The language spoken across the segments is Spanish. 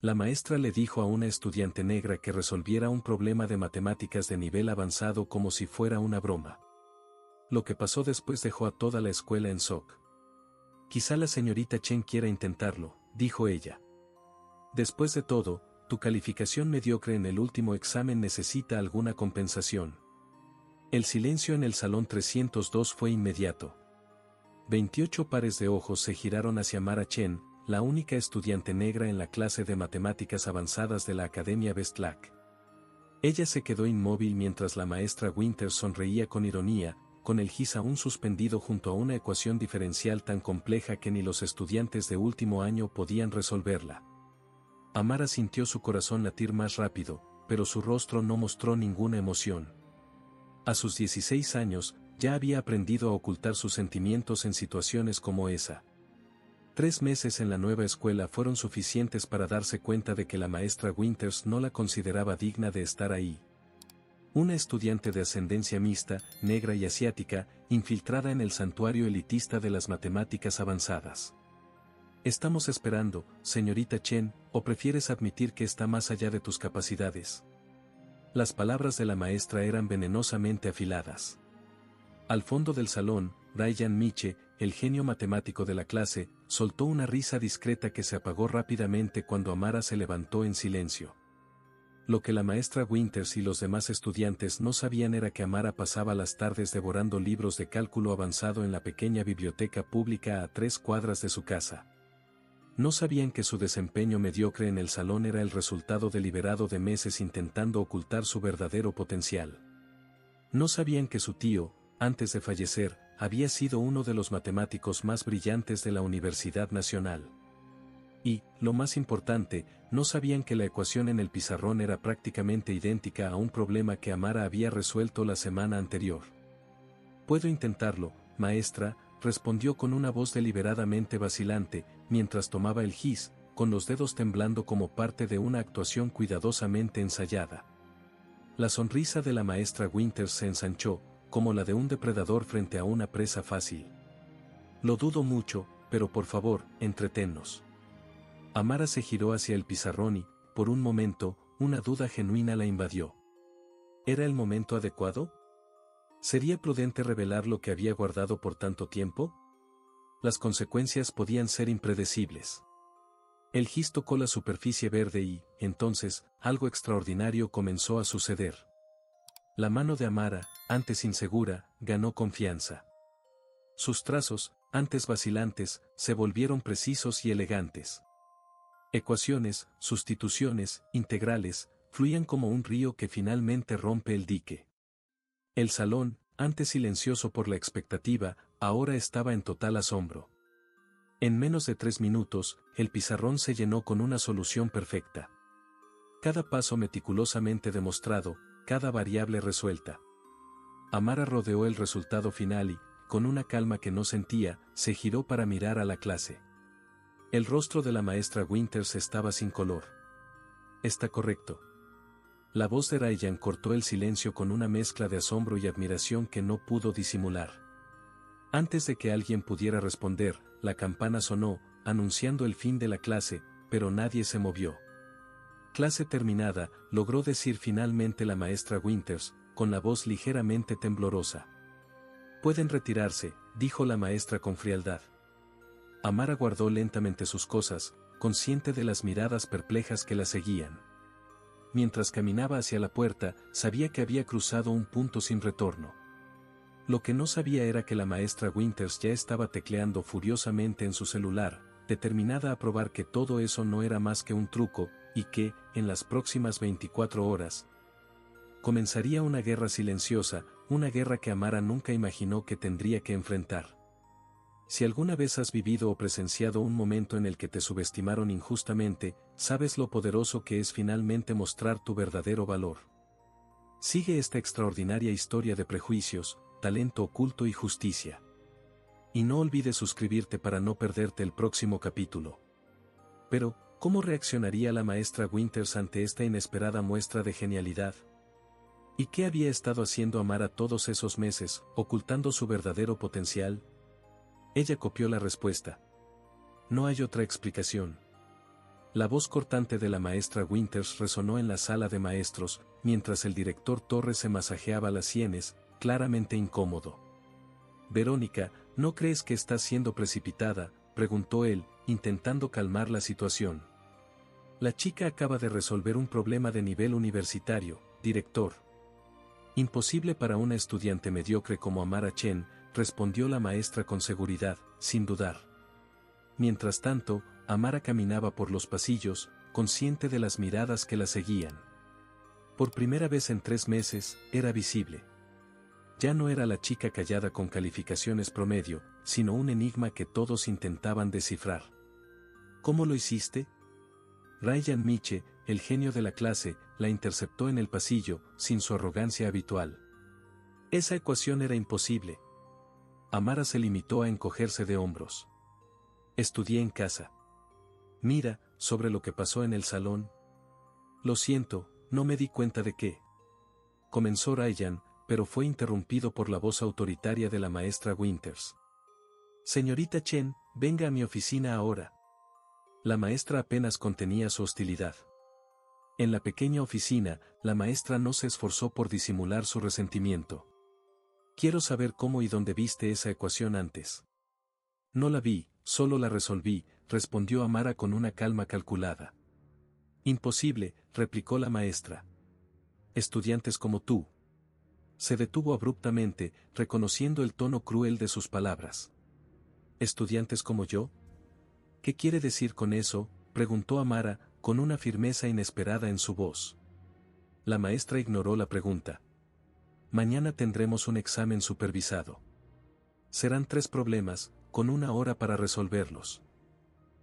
La maestra le dijo a una estudiante negra que resolviera un problema de matemáticas de nivel avanzado como si fuera una broma. Lo que pasó después dejó a toda la escuela en shock. Quizá la señorita Chen quiera intentarlo, dijo ella. Después de todo, tu calificación mediocre en el último examen necesita alguna compensación. El silencio en el salón 302 fue inmediato. 28 pares de ojos se giraron hacia Mara Chen, la única estudiante negra en la clase de matemáticas avanzadas de la Academia Westlake. Ella se quedó inmóvil mientras la maestra Winters sonreía con ironía, con el gis aún suspendido junto a una ecuación diferencial tan compleja que ni los estudiantes de último año podían resolverla. Amara sintió su corazón latir más rápido, pero su rostro no mostró ninguna emoción. A sus 16 años, ya había aprendido a ocultar sus sentimientos en situaciones como esa. 3 meses en la nueva escuela fueron suficientes para darse cuenta de que la maestra Winters no la consideraba digna de estar ahí. Una estudiante de ascendencia mixta, negra y asiática, infiltrada en el santuario elitista de las matemáticas avanzadas. Estamos esperando, señorita Chen, ¿o prefieres admitir que está más allá de tus capacidades? Las palabras de la maestra eran venenosamente afiladas. Al fondo del salón, Ryan Miche, el genio matemático de la clase, soltó una risa discreta que se apagó rápidamente cuando Amara se levantó en silencio. Lo que la maestra Winters y los demás estudiantes no sabían era que Amara pasaba las tardes devorando libros de cálculo avanzado en la pequeña biblioteca pública a 3 cuadras de su casa. No sabían que su desempeño mediocre en el salón era el resultado deliberado de meses intentando ocultar su verdadero potencial. No sabían que su tío, antes de fallecer, había sido uno de los matemáticos más brillantes de la Universidad Nacional. Y, lo más importante, no sabían que la ecuación en el pizarrón era prácticamente idéntica a un problema que Amara había resuelto la semana anterior. «Puedo intentarlo, maestra», respondió con una voz deliberadamente vacilante, mientras tomaba el gis, con los dedos temblando como parte de una actuación cuidadosamente ensayada. La sonrisa de la maestra Winters se ensanchó, como la de un depredador frente a una presa fácil. «Lo dudo mucho, pero por favor, entretennos». Amara se giró hacia el pizarrón y, por un momento, una duda genuina la invadió. ¿Era el momento adecuado? ¿Sería prudente revelar lo que había guardado por tanto tiempo? Las consecuencias podían ser impredecibles. El gis tocó la superficie verde y, entonces, algo extraordinario comenzó a suceder. La mano de Amara, antes insegura, ganó confianza. Sus trazos, antes vacilantes, se volvieron precisos y elegantes. Ecuaciones, sustituciones, integrales, fluían como un río que finalmente rompe el dique. El salón, antes silencioso por la expectativa, ahora estaba en total asombro. En menos de 3 minutos, el pizarrón se llenó con una solución perfecta. Cada paso meticulosamente demostrado, cada variable resuelta. Amara rodeó el resultado final y, con una calma que no sentía, se giró para mirar a la clase. El rostro de la maestra Winters estaba sin color. «Está correcto». La voz de Ryan cortó el silencio con una mezcla de asombro y admiración que no pudo disimular. Antes de que alguien pudiera responder, la campana sonó, anunciando el fin de la clase, pero nadie se movió. «Clase terminada», logró decir finalmente la maestra Winters, con la voz ligeramente temblorosa. «Pueden retirarse», dijo la maestra con frialdad. Amara guardó lentamente sus cosas, consciente de las miradas perplejas que la seguían. Mientras caminaba hacia la puerta, sabía que había cruzado un punto sin retorno. Lo que no sabía era que la maestra Winters ya estaba tecleando furiosamente en su celular, determinada a probar que todo eso no era más que un truco, y que, en las próximas 24 horas, comenzaría una guerra silenciosa, una guerra que Amara nunca imaginó que tendría que enfrentar. Si alguna vez has vivido o presenciado un momento en el que te subestimaron injustamente, sabes lo poderoso que es finalmente mostrar tu verdadero valor. Sigue esta extraordinaria historia de prejuicios, talento oculto y justicia. Y no olvides suscribirte para no perderte el próximo capítulo. Pero, ¿cómo reaccionaría la maestra Winters ante esta inesperada muestra de genialidad? ¿Y qué había estado haciendo Amara todos esos meses, ocultando su verdadero potencial? Ella copió la respuesta. No hay otra explicación. La voz cortante de la maestra Winters resonó en la sala de maestros, mientras el director Torres se masajeaba las sienes, claramente incómodo. «Verónica, ¿no crees que estás siendo precipitada?», preguntó él, intentando calmar la situación. «La chica acaba de resolver un problema de nivel universitario, director». «Imposible para una estudiante mediocre como Amara Chen», respondió la maestra con seguridad, sin dudar. Mientras tanto, Amara caminaba por los pasillos, consciente de las miradas que la seguían. Por primera vez en 3 meses, era visible. Ya no era la chica callada con calificaciones promedio, sino un enigma que todos intentaban descifrar. «¿Cómo lo hiciste?». Ryan Miche, el genio de la clase, la interceptó en el pasillo, sin su arrogancia habitual. Esa ecuación era imposible. Amara se limitó a encogerse de hombros. «Estudié en casa». «Mira, sobre lo que pasó en el salón». «Lo siento, no me di cuenta de qué». Comenzó Ryan, pero fue interrumpido por la voz autoritaria de la maestra Winters. «Señorita Chen, venga a mi oficina ahora». La maestra apenas contenía su hostilidad. En la pequeña oficina, la maestra no se esforzó por disimular su resentimiento. «Quiero saber cómo y dónde viste esa ecuación antes». «No la vi, solo la resolví», respondió Amara con una calma calculada. «Imposible», replicó la maestra. «Estudiantes como tú». Se detuvo abruptamente, reconociendo el tono cruel de sus palabras. «¿Estudiantes como yo?». «¿Qué quiere decir con eso?», preguntó Amara, con una firmeza inesperada en su voz. La maestra ignoró la pregunta. «Mañana tendremos un examen supervisado. Serán 3 problemas, con 1 hora para resolverlos.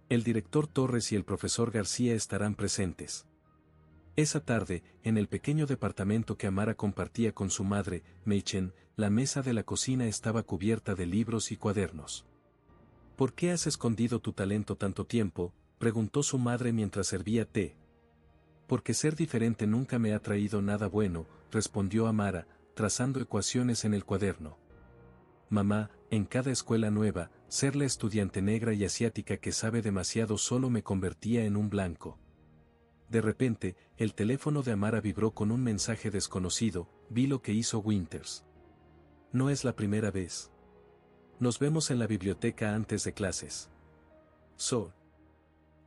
El director Torres y el profesor García estarán presentes». Esa tarde, en el pequeño departamento que Amara compartía con su madre, Mei Chen, la mesa de la cocina estaba cubierta de libros y cuadernos. «¿Por qué has escondido tu talento tanto tiempo?», preguntó su madre mientras servía té. «Porque ser diferente nunca me ha traído nada bueno», respondió Amara, trazando ecuaciones en el cuaderno. «Mamá, en cada escuela nueva, ser la estudiante negra y asiática que sabe demasiado solo me convertía en un blanco». De repente, el teléfono de Amara vibró con un mensaje desconocido. «Vi lo que hizo Winters. No es la primera vez. Nos vemos en la biblioteca antes de clases». «So».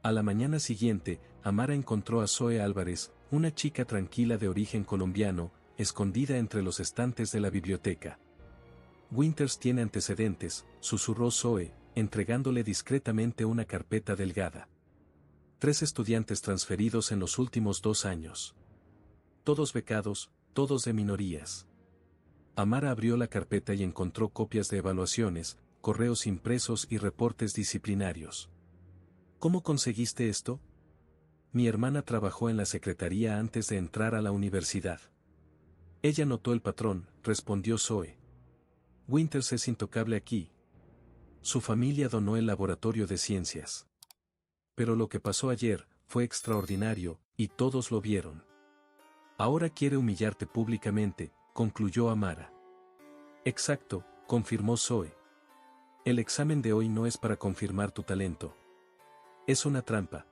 A la mañana siguiente, Amara encontró a Zoe Álvarez, una chica tranquila de origen colombiano, escondida entre los estantes de la biblioteca. «Winters tiene antecedentes», susurró Zoe, entregándole discretamente una carpeta delgada. 3 estudiantes transferidos en los últimos 2 años. Todos becados, todos de minorías. Amara abrió la carpeta y encontró copias de evaluaciones, correos impresos y reportes disciplinarios. «¿Cómo conseguiste esto?». «Mi hermana trabajó en la secretaría antes de entrar a la universidad. Ella notó el patrón», respondió Zoe. «Winters es intocable aquí. Su familia donó el laboratorio de ciencias. Pero lo que pasó ayer fue extraordinario, y todos lo vieron. Ahora quiere humillarte públicamente», concluyó Amara. «Exacto», confirmó Zoe. «El examen de hoy no es para confirmar tu talento. Es una trampa».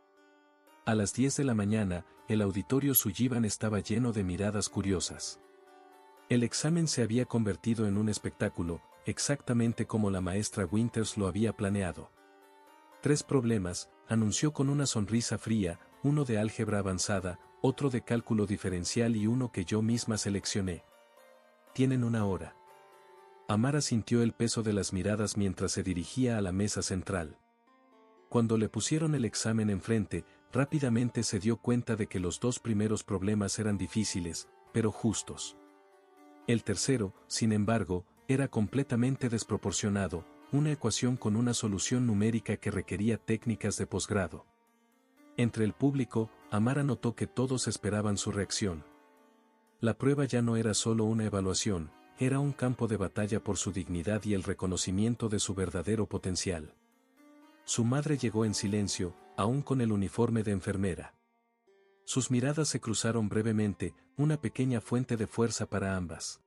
A las 10 de la mañana, el auditorio Sullivan estaba lleno de miradas curiosas. El examen se había convertido en un espectáculo, exactamente como la maestra Winters lo había planeado. 3 problemas, anunció con una sonrisa fría, uno de álgebra avanzada, otro de cálculo diferencial y uno que yo misma seleccioné. «Tienen 1 hora». Amara sintió el peso de las miradas mientras se dirigía a la mesa central. Cuando le pusieron el examen enfrente, rápidamente se dio cuenta de que los 2 primeros problemas eran difíciles, pero justos. El tercero, sin embargo, era completamente desproporcionado, una ecuación con una solución numérica que requería técnicas de posgrado. Entre el público, Amara notó que todos esperaban su reacción. La prueba ya no era solo una evaluación, era un campo de batalla por su dignidad y el reconocimiento de su verdadero potencial. Su madre llegó en silencio, aún con el uniforme de enfermera. Sus miradas se cruzaron brevemente, una pequeña fuente de fuerza para ambas.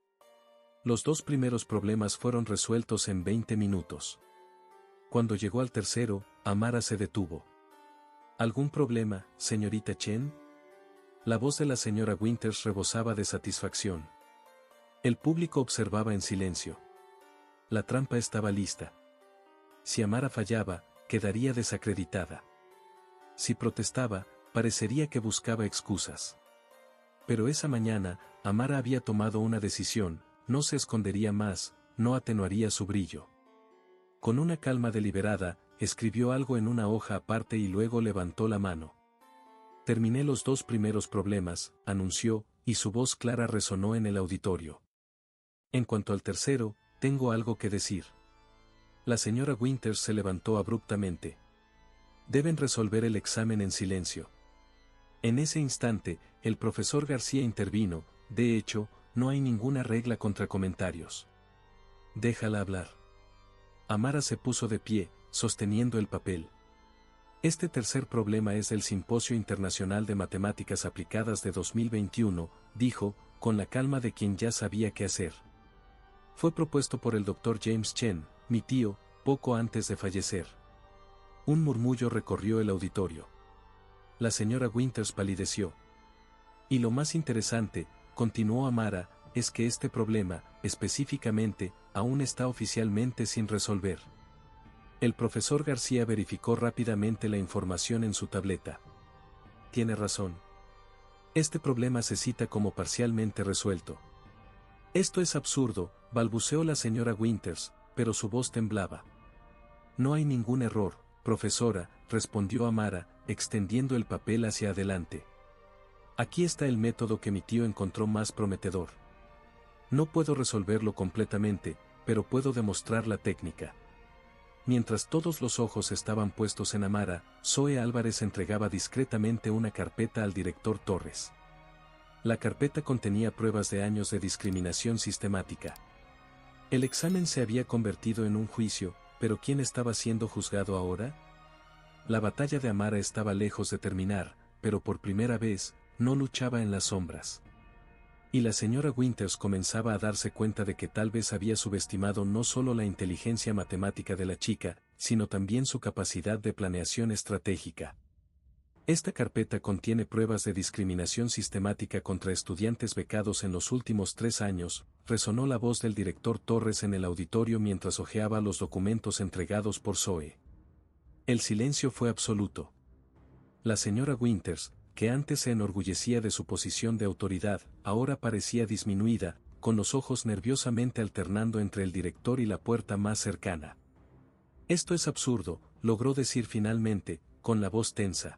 Los 2 primeros problemas fueron resueltos en 20 minutos. Cuando llegó al tercero, Amara se detuvo. ¿Algún problema, señorita Chen? La voz de la señora Winters rebosaba de satisfacción. El público observaba en silencio. La trampa estaba lista. Si Amara fallaba, quedaría desacreditada. Si protestaba, parecería que buscaba excusas. Pero esa mañana, Amara había tomado una decisión, no se escondería más, no atenuaría su brillo. Con una calma deliberada, escribió algo en una hoja aparte y luego levantó la mano. Terminé los 2 primeros problemas, anunció, y su voz clara resonó en el auditorio. En cuanto al tercero, tengo algo que decir. La señora Winters se levantó abruptamente. Deben resolver el examen en silencio. En ese instante, el profesor García intervino, de hecho, no hay ninguna regla contra comentarios. Déjala hablar. Amara se puso de pie, sosteniendo el papel. Este tercer problema es del Simposio Internacional de Matemáticas Aplicadas de 2021, dijo, con la calma de quien ya sabía qué hacer. Fue propuesto por el Dr. James Chen, mi tío, poco antes de fallecer. Un murmullo recorrió el auditorio. La señora Winters palideció. Y lo más interesante, continuó Amara, es que este problema, específicamente, aún está oficialmente sin resolver. El profesor García verificó rápidamente la información en su tableta. Tiene razón. Este problema se cita como parcialmente resuelto. Esto es absurdo, balbuceó la señora Winters, pero su voz temblaba. No hay ningún error, profesora, respondió Amara, extendiendo el papel hacia adelante. Aquí está el método que mi tío encontró más prometedor. No puedo resolverlo completamente, pero puedo demostrar la técnica. Mientras todos los ojos estaban puestos en Amara, Zoe Álvarez entregaba discretamente una carpeta al director Torres. La carpeta contenía pruebas de años de discriminación sistemática. El examen se había convertido en un juicio, pero ¿quién estaba siendo juzgado ahora? La batalla de Amara estaba lejos de terminar, pero por primera vez, no luchaba en las sombras. Y la señora Winters comenzaba a darse cuenta de que tal vez había subestimado no solo la inteligencia matemática de la chica, sino también su capacidad de planeación estratégica. Esta carpeta contiene pruebas de discriminación sistemática contra estudiantes becados en los últimos 3 años, resonó la voz del director Torres en el auditorio mientras hojeaba los documentos entregados por Zoe. El silencio fue absoluto. La señora Winters, que antes se enorgullecía de su posición de autoridad, ahora parecía disminuida, con los ojos nerviosamente alternando entre el director y la puerta más cercana. Esto es absurdo, logró decir finalmente, con la voz tensa.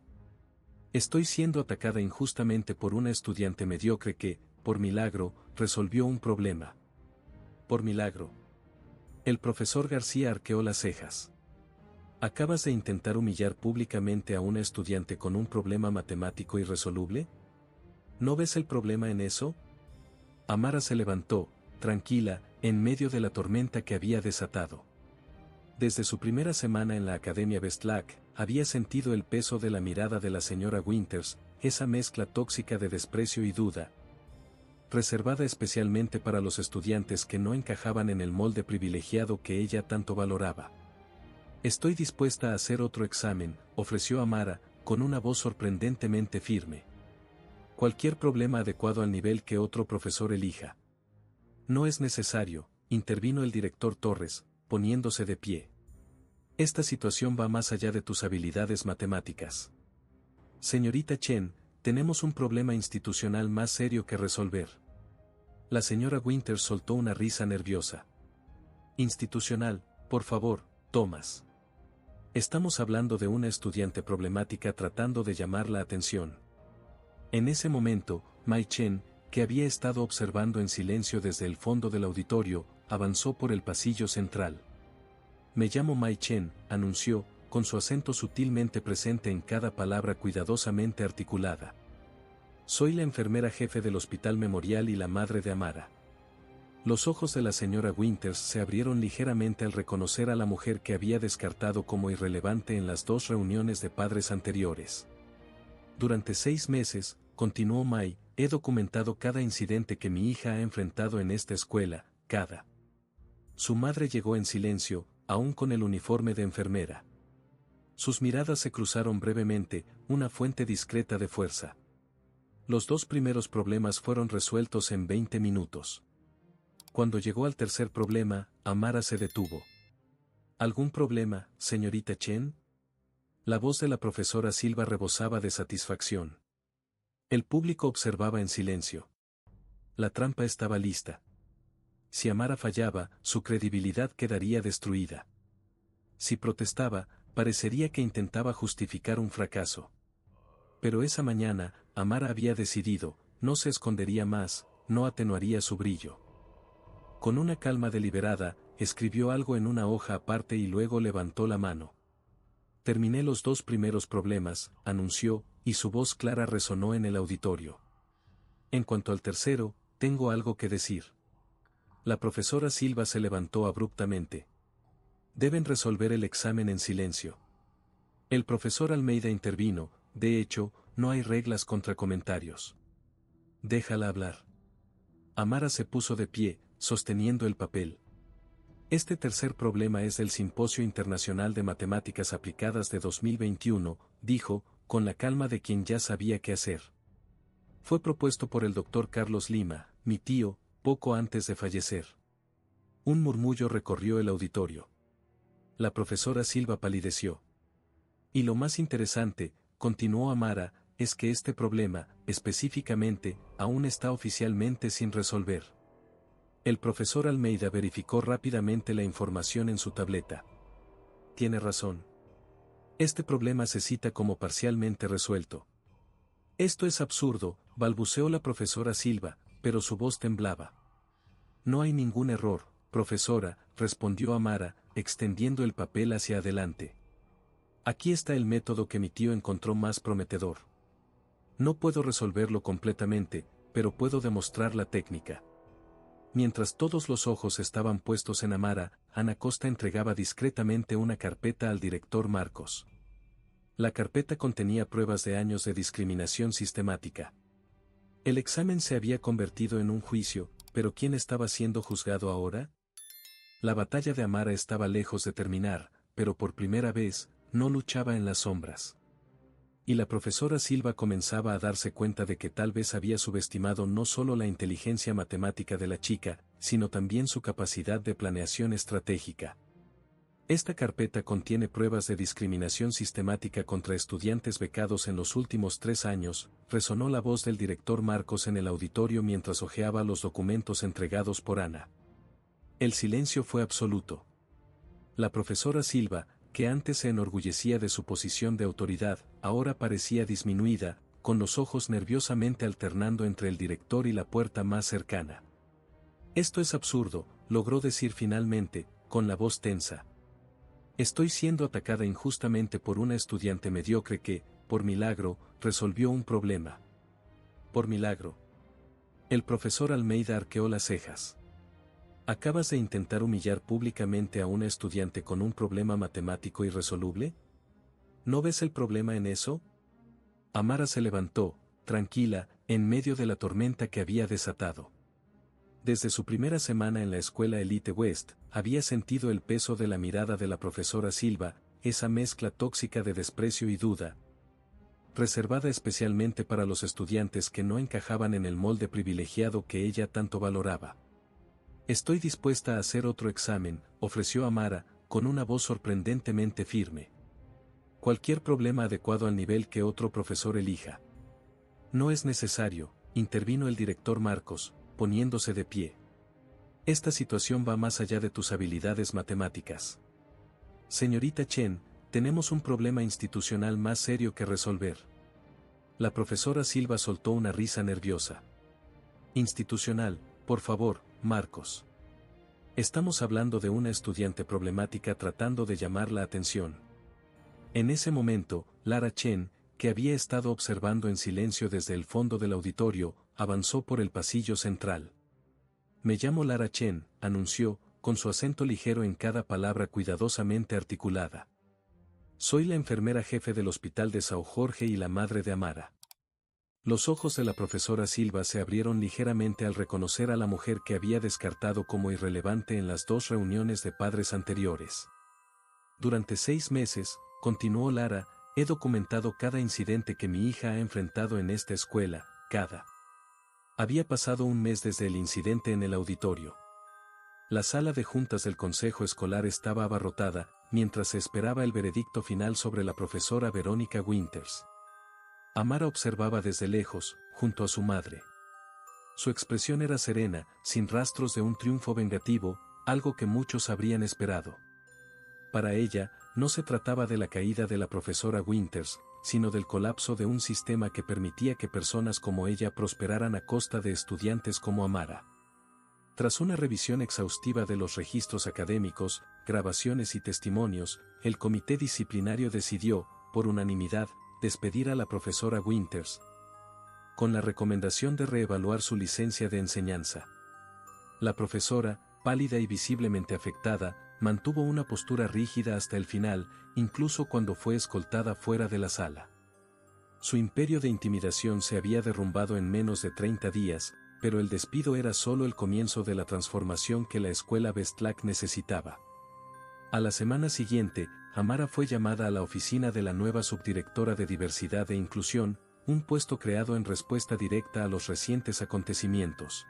Estoy siendo atacada injustamente por una estudiante mediocre que, por milagro, resolvió un problema. Por milagro. El profesor García arqueó las cejas. ¿Acabas de intentar humillar públicamente a una estudiante con un problema matemático irresoluble? ¿No ves el problema en eso? Amara se levantó, tranquila, en medio de la tormenta que había desatado. Desde su primera semana en la Academia Bestlack, había sentido el peso de la mirada de la señora Winters, esa mezcla tóxica de desprecio y duda, reservada especialmente para los estudiantes que no encajaban en el molde privilegiado que ella tanto valoraba. Estoy dispuesta a hacer otro examen, ofreció Amara, con una voz sorprendentemente firme. Cualquier problema adecuado al nivel que otro profesor elija. No es necesario, intervino el director Torres, poniéndose de pie. Esta situación va más allá de tus habilidades matemáticas. Señorita Chen, tenemos un problema institucional más serio que resolver. La señora Winters soltó una risa nerviosa. Institucional, por favor, Thomas. Estamos hablando de una estudiante problemática tratando de llamar la atención. En ese momento, Mai Chen, que había estado observando en silencio desde el fondo del auditorio, avanzó por el pasillo central. Me llamo Mai Chen, anunció, con su acento sutilmente presente en cada palabra cuidadosamente articulada. Soy la enfermera jefe del Hospital Memorial y la madre de Amara. Los ojos de la señora Winters se abrieron ligeramente al reconocer a la mujer que había descartado como irrelevante en las 2 reuniones de padres anteriores. Durante 6 meses, continuó Mai, he documentado cada incidente que mi hija ha enfrentado en esta escuela, cada. Su madre llegó en silencio, aún con el uniforme de enfermera. Sus miradas se cruzaron brevemente, una fuente discreta de fuerza. Los dos primeros problemas fueron resueltos en 20 minutos. Cuando llegó al tercer problema, Amara se detuvo. ¿Algún problema, señorita Chen? La voz de la profesora Silva rebosaba de satisfacción. El público observaba en silencio. La trampa estaba lista. Si Amara fallaba, su credibilidad quedaría destruida. Si protestaba, parecería que intentaba justificar un fracaso. Pero esa mañana, Amara había decidido, no se escondería más, no atenuaría su brillo. Con una calma deliberada, escribió algo en una hoja aparte y luego levantó la mano. Terminé los dos primeros problemas, anunció, y su voz clara resonó en el auditorio. En cuanto al tercero, tengo algo que decir. La profesora Silva se levantó abruptamente. Deben resolver el examen en silencio. El profesor Almeida intervino, de hecho, no hay reglas contra comentarios. Déjala hablar. Amara se puso de pie, sosteniendo el papel. Este tercer problema es del Simposio Internacional de Matemáticas Aplicadas de 2021, dijo, con la calma de quien ya sabía qué hacer. Fue propuesto por el doctor Carlos Lima, mi tío, poco antes de fallecer. Un murmullo recorrió el auditorio. La profesora Silva palideció. Y lo más interesante, continuó Amara, es que este problema, específicamente, aún está oficialmente sin resolver. El profesor Almeida verificó rápidamente la información en su tableta. Tiene razón. Este problema se cita como parcialmente resuelto. Esto es absurdo, balbuceó la profesora Silva, pero su voz temblaba. No hay ningún error, profesora, respondió Amara, extendiendo el papel hacia adelante. Aquí está el método que mi tío encontró más prometedor. No puedo resolverlo completamente, pero puedo demostrar la técnica. Mientras todos los ojos estaban puestos en Amara, Ana Costa entregaba discretamente una carpeta al director Marcos. La carpeta contenía pruebas de años de discriminación sistemática. El examen se había convertido en un juicio, pero ¿quién estaba siendo juzgado ahora? La batalla de Amara estaba lejos de terminar, pero por primera vez, no luchaba en las sombras. Y la profesora Silva comenzaba a darse cuenta de que tal vez había subestimado no solo la inteligencia matemática de la chica, sino también su capacidad de planeación estratégica. Esta carpeta contiene pruebas de discriminación sistemática contra estudiantes becados en los últimos 3 años, resonó la voz del director Marcos en el auditorio mientras hojeaba los documentos entregados por Ana. El silencio fue absoluto. La profesora Silva, que antes se enorgullecía de su posición de autoridad, ahora parecía disminuida, con los ojos nerviosamente alternando entre el director y la puerta más cercana. Esto es absurdo, logró decir finalmente, con la voz tensa. Estoy siendo atacada injustamente por una estudiante mediocre que, por milagro, resolvió un problema. Por milagro. El profesor Almeida arqueó las cejas. ¿Acabas de intentar humillar públicamente a una estudiante con un problema matemático irresoluble? ¿No ves el problema en eso? Amara se levantó, tranquila, en medio de la tormenta que había desatado. Desde su primera semana en la escuela Elite West, había sentido el peso de la mirada de la profesora Silva, esa mezcla tóxica de desprecio y duda, reservada especialmente para los estudiantes que no encajaban en el molde privilegiado que ella tanto valoraba. Estoy dispuesta a hacer otro examen, ofreció Amara, con una voz sorprendentemente firme. Cualquier problema adecuado al nivel que otro profesor elija. No es necesario, intervino el director Marcos, poniéndose de pie. Esta situación va más allá de tus habilidades matemáticas. Señorita Chen, tenemos un problema institucional más serio que resolver. La profesora Silva soltó una risa nerviosa. Institucional, por favor, Marcos. Estamos hablando de una estudiante problemática tratando de llamar la atención. En ese momento, Lara Chen, que había estado observando en silencio desde el fondo del auditorio, avanzó por el pasillo central. Me llamo Lara Chen, anunció, con su acento ligero en cada palabra cuidadosamente articulada. Soy la enfermera jefe del hospital de São Jorge y la madre de Amara. Los ojos de la profesora Silva se abrieron ligeramente al reconocer a la mujer que había descartado como irrelevante en las 2 reuniones de padres anteriores. Durante 6 meses, Continuó Lara, he documentado cada incidente que mi hija ha enfrentado en esta escuela, cada. Había pasado un mes desde el incidente en el auditorio. La sala de juntas del consejo escolar estaba abarrotada, mientras se esperaba el veredicto final sobre la profesora Verónica Winters. Amara observaba desde lejos, junto a su madre. Su expresión era serena, sin rastros de un triunfo vengativo, algo que muchos habrían esperado. Para ella, no se trataba de la caída de la profesora Winters, sino del colapso de un sistema que permitía que personas como ella prosperaran a costa de estudiantes como Amara. Tras una revisión exhaustiva de los registros académicos, grabaciones y testimonios, el comité disciplinario decidió, por unanimidad, despedir a la profesora Winters, con la recomendación de reevaluar su licencia de enseñanza. La profesora, pálida y visiblemente afectada, mantuvo una postura rígida hasta el final, incluso cuando fue escoltada fuera de la sala. Su imperio de intimidación se había derrumbado en menos de 30 días, pero el despido era solo el comienzo de la transformación que la escuela Vestlak necesitaba. A la semana siguiente, Amara fue llamada a la oficina de la nueva subdirectora de Diversidad e Inclusión, un puesto creado en respuesta directa a los recientes acontecimientos.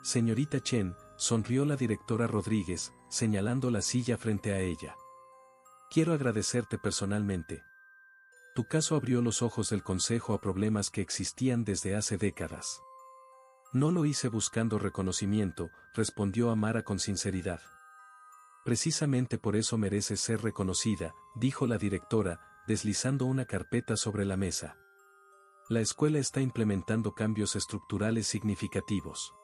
Señorita Chen, sonrió la directora Rodríguez, señalando la silla frente a ella. Quiero agradecerte personalmente. Tu caso abrió los ojos del Consejo a problemas que existían desde hace décadas. No lo hice buscando reconocimiento, respondió Amara con sinceridad. Precisamente por eso mereces ser reconocida, dijo la directora, deslizando una carpeta sobre la mesa. La escuela está implementando cambios estructurales significativos.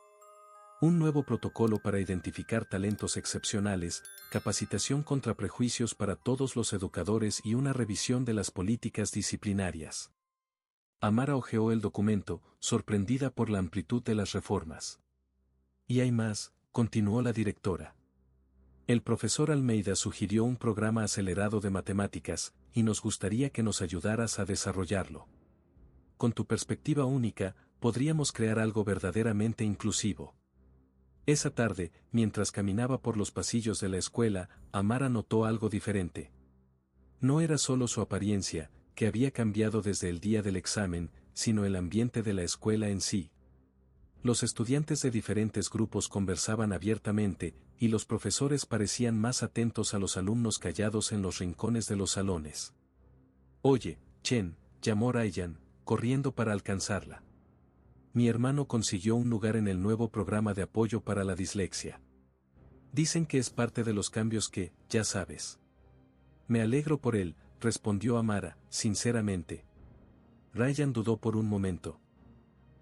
Un nuevo protocolo para identificar talentos excepcionales, capacitación contra prejuicios para todos los educadores y una revisión de las políticas disciplinarias. Amara hojeó el documento, sorprendida por la amplitud de las reformas. Y hay más, continuó la directora. El profesor Almeida sugirió un programa acelerado de matemáticas, y nos gustaría que nos ayudaras a desarrollarlo. Con tu perspectiva única, podríamos crear algo verdaderamente inclusivo. Esa tarde, mientras caminaba por los pasillos de la escuela, Amara notó algo diferente. No era solo su apariencia, que había cambiado desde el día del examen, sino el ambiente de la escuela en sí. Los estudiantes de diferentes grupos conversaban abiertamente, y los profesores parecían más atentos a los alumnos callados en los rincones de los salones. Oye, Chen, llamó Ryan, corriendo para alcanzarla. Mi hermano consiguió un lugar en el nuevo programa de apoyo para la dislexia. Dicen que es parte de los cambios que, ya sabes. Me alegro por él, respondió Amara, sinceramente. Ryan dudó por un momento.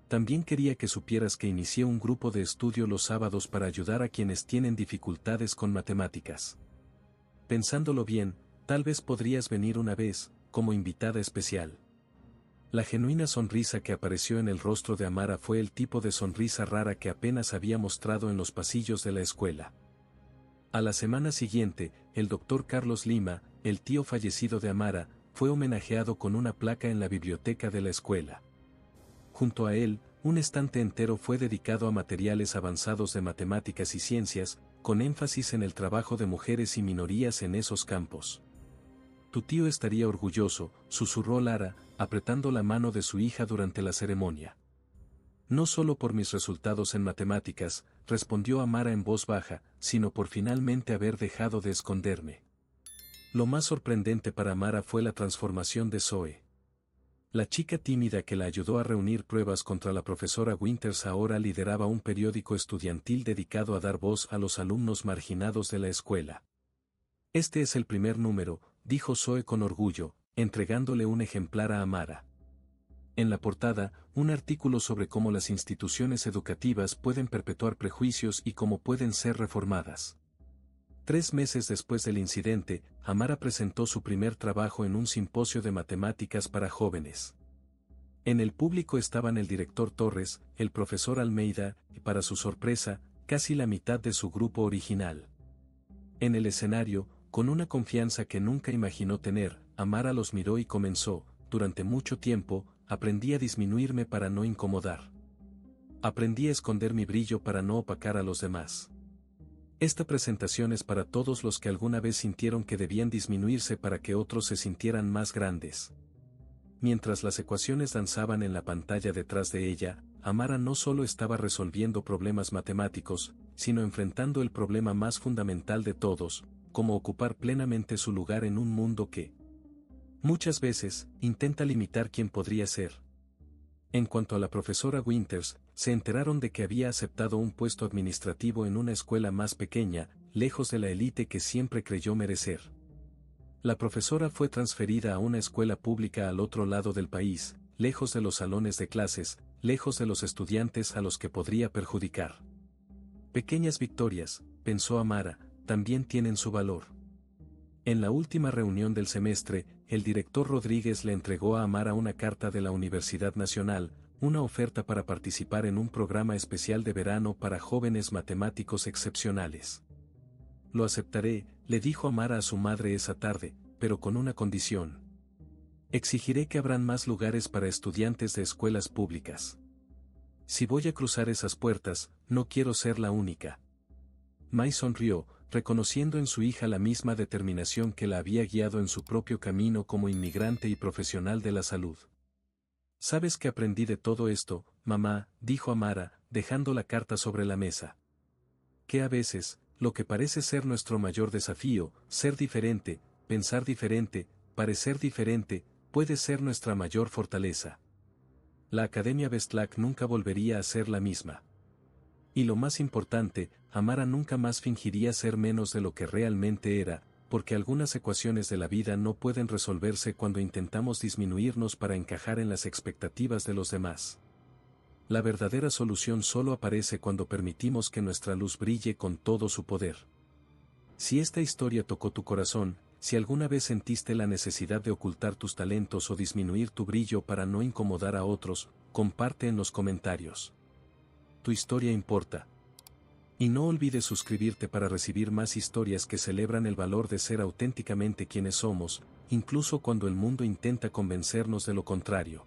También quería que supieras que inicié un grupo de estudio los sábados para ayudar a quienes tienen dificultades con matemáticas. Pensándolo bien, tal vez podrías venir una vez, como invitada especial. La genuina sonrisa que apareció en el rostro de Amara fue el tipo de sonrisa rara que apenas había mostrado en los pasillos de la escuela. A la semana siguiente, el doctor Carlos Lima, el tío fallecido de Amara, fue homenajeado con una placa en la biblioteca de la escuela. Junto a él, un estante entero fue dedicado a materiales avanzados de matemáticas y ciencias, con énfasis en el trabajo de mujeres y minorías en esos campos. Tu tío estaría orgulloso, susurró Lara, apretando la mano de su hija durante la ceremonia. No solo por mis resultados en matemáticas, respondió Amara en voz baja, sino por finalmente haber dejado de esconderme. Lo más sorprendente para Amara fue la transformación de Zoe. La chica tímida que la ayudó a reunir pruebas contra la profesora Winters ahora lideraba un periódico estudiantil dedicado a dar voz a los alumnos marginados de la escuela. Este es el primer número, dijo Zoe con orgullo, entregándole un ejemplar a Amara. En la portada, un artículo sobre cómo las instituciones educativas pueden perpetuar prejuicios y cómo pueden ser reformadas. 3 meses después del incidente, Amara presentó su primer trabajo en un simposio de matemáticas para jóvenes. En el público estaban el director Torres, el profesor Almeida, y para su sorpresa, casi la mitad de su grupo original. En el escenario, con una confianza que nunca imaginó tener, Amara los miró y comenzó, durante mucho tiempo, aprendí a disminuirme para no incomodar. Aprendí a esconder mi brillo para no opacar a los demás. Esta presentación es para todos los que alguna vez sintieron que debían disminuirse para que otros se sintieran más grandes. Mientras las ecuaciones danzaban en la pantalla detrás de ella, Amara no solo estaba resolviendo problemas matemáticos, sino enfrentando el problema más fundamental de todos, cómo ocupar plenamente su lugar en un mundo que, muchas veces, intenta limitar quién podría ser. En cuanto a la profesora Winters, se enteraron de que había aceptado un puesto administrativo en una escuela más pequeña, lejos de la élite que siempre creyó merecer. La profesora fue transferida a una escuela pública al otro lado del país, lejos de los salones de clases, lejos de los estudiantes a los que podría perjudicar. Pequeñas victorias, pensó Amara, también tienen su valor. En la última reunión del semestre, el director Rodríguez le entregó a Amara una carta de la Universidad Nacional, una oferta para participar en un programa especial de verano para jóvenes matemáticos excepcionales. Lo aceptaré, le dijo Amara a su madre esa tarde, pero con una condición. Exigiré que habrán más lugares para estudiantes de escuelas públicas. Si voy a cruzar esas puertas, no quiero ser la única. Mai sonrió, reconociendo en su hija la misma determinación que la había guiado en su propio camino como inmigrante y profesional de la salud. ¿Sabes qué aprendí de todo esto, mamá?, dijo Amara, dejando la carta sobre la mesa. Que a veces, lo que parece ser nuestro mayor desafío, ser diferente, pensar diferente, parecer diferente, puede ser nuestra mayor fortaleza. La Academia Bestlack nunca volvería a ser la misma. Y lo más importante, Amara nunca más fingiría ser menos de lo que realmente era, porque algunas ecuaciones de la vida no pueden resolverse cuando intentamos disminuirnos para encajar en las expectativas de los demás. La verdadera solución solo aparece cuando permitimos que nuestra luz brille con todo su poder. Si esta historia tocó tu corazón, si alguna vez sentiste la necesidad de ocultar tus talentos o disminuir tu brillo para no incomodar a otros, comparte en los comentarios. Tu historia importa. Y no olvides suscribirte para recibir más historias que celebran el valor de ser auténticamente quienes somos, incluso cuando el mundo intenta convencernos de lo contrario.